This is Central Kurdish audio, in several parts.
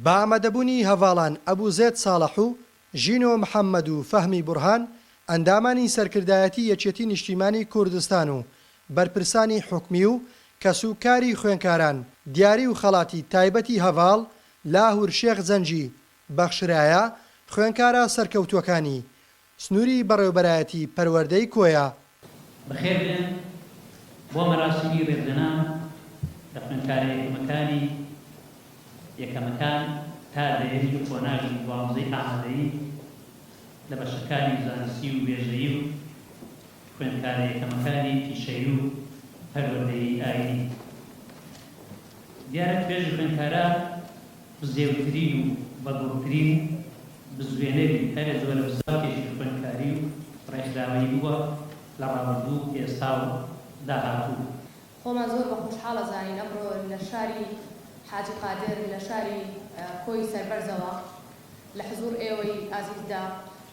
بە ئامادەبوونی هەڤاڵان ئەبوزێت ساڵح و ژینۆ محەممەد و فەهمی بورهان ئەندامانی سەرکردایەتی یەکێتی نیشتیمانی کوردستان و بەرپرسانی حکمی و کەسوکاری خوێنکاران دیاری و خەڵاتی تایبەتی هەڤاڵ لاهور شێخ زەنجی بەخشرایە خوێنکارە سەرکەوتووەکانی سنووری بەڕێوەبەرایەتی پەروەردەی کۆیە. بەخێربێن بۆ مەراسیمی ڕێزدەنان لە خوێندکارە یەکەمەکانی یەکەمەکان تا دەیەری و کۆناژی دوازدەی ئامادەیی لە بەشەکانی زانستی و وێژەیی و خوێندکارە یەکەمەکانی پیشەیی و پەروەردەیی ئاینی. دیارە توێژی خوێندکارە بزێوترین و بەدڵترین بزوێنەری هەرێ زۆرە بزاوکێکی خوێندکاری و ڕێکخراوەی بووە لە ڕابردوو ئێستا و داهاتوو. خۆمان زۆر بە خۆشحاڵە زانین ئەمڕۆ لە شاری حاجی قادر لە شاری کۆی سەربەرزەوە لە حزور ئێوەی ئازیزدا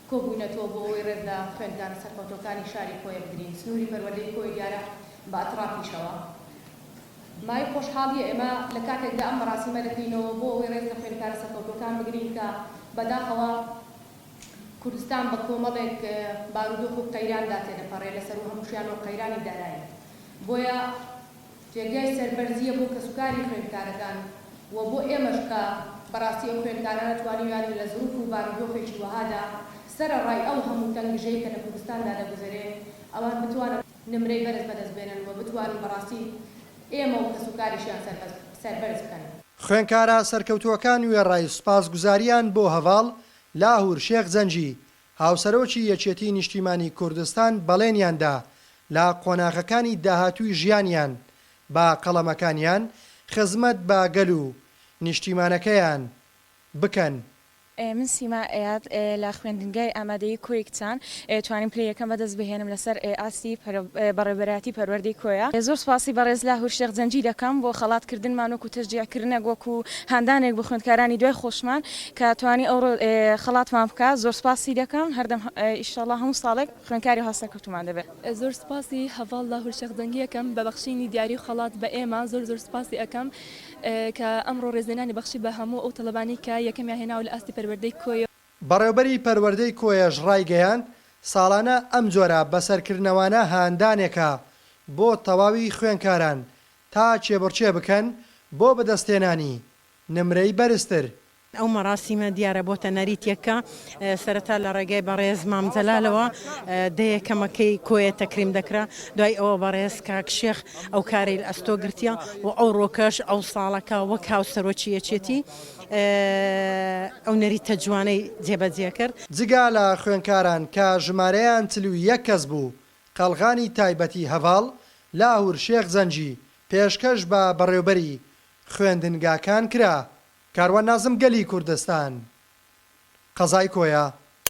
کۆبوونەتەوە بۆ ئەوەی ڕێزدا خوێندکارە سەرکەوتوەکانی شاری کۆیە بگرین. سنووری پەروەردەی کۆی دیارە بە ئەترافیشەوە. مای خۆشحاڵیە ئێمە لە کاتێکدا ئەم مەراسیمە دەکەینەوە بۆ ئەوەی ڕێز لە خوێندکارە سەرکەوتوەکان بگرین کە بەداخەوە کوردستان بە کۆمەڵێک بارودۆخ و قەیراندا تێدەپەڕێ لەسەر و هەمووشیان و قەیرانی دارایی. بۆیە جێگای سەربەرزیە بۆ کەسوکاری خوێندکارەکان و بۆ ئێمەش کە بەڕاستی ئەو خوێندکارانە توانیویان لە زروف و بارودۆخێکی وەهادا سەرەڕای ئەو هەموو تەنگژەی کە لە کوردستاندا دەگوزارێ ئەوان بتوانن نمرەی بەرز بەدەست بێنن و بتوانن بەڕاستی ئێمە و کەسوکاریشیان سەربەرز بکەن. خوێندکارە سەرکەوتووەکان وێڕای سوپاسگوزاریان بۆ هەڤاڵ لاهور شێخ زەنجی هاوسەرۆکی یەکێتی نیشتیمانی کوردستان بەڵێنیاندا لە قۆناغەکانی داهاتووی ژیانیان با قەڵەمەکانیان خزمەت بە گەل و نیشتیمانەکەیان بکەن. من سیما ئەیاد لە خوێندنگای ئامادەیی کۆی کچان توانیم پلە یەکەم بەدەست بهێنم لەسەر ئاسی بەڕێوەبەرایەتی پەروەردەی کۆیە. زۆر سوپاسی بەڕێز لاهور شێخ زەنجی دەکەم بۆ خەڵاتکردنمان وەکو تەشجیعکردنە وەکو هاندانێک بە خوێندکارانی دوای خۆشمان کە توانی ئەوڕۆ خەڵاتمان بکات. زۆر سوپاسی دەکەم هەردەم ئیشەڵڵا هەموو ساڵێک خوێندکاری هاوسەرکەوتومان دەبێت. زۆر سوپاسی هەڤاڵ لاهور شێخ زەنجی ئەەکەم بە بەخشینی دیاری و خەڵات بە ئێمە زۆر سوپاسی ئەەکەم کە ئەمڕۆ ڕێزێنانی بەخشی بە هەموو ئەو تەڵەبانی کە یەکەمیان هێناوە لە ئاستی پەروەردەی کۆی. بەڕێوەبەری پەروەردەی کۆیەش ڕایگەیاند ساڵانە ئەم جۆرە بەسەرکردنەوانە هاندانێکە بۆ تەواوی خوێندکاران تا چێبڕچێ بکەن بۆ بەدەستێنانی نمرەی بەرزتر. ئەو مەراسیمە دیارە بۆتە نەریتێکە سەرەتا لە ڕێگای بەڕێز مامجەلالەوە دەیەکەمەکەی کۆیە تەکریم دەکرا دوای ئەوە بەڕێز کاک شێخ ئەو کارەی ئەستۆ گرتیە و ئەو ڕۆکەش ئەو ساڵەکە وەک هاوسەرۆکی یەکێتی ئەو نەریتە جوانەی جێبەجێ کرد. جگا لە خوێندکاران کە ژمارەیان 41 کەس بوو قەڵغانی تایبەتی هەڤاڵ لاهور شێخ زەنجی پێشکەش بە بەڕێوەبەری خوێندنگاکان کرا. کاروان نازم گەلی کوردستان قەزای کۆیە.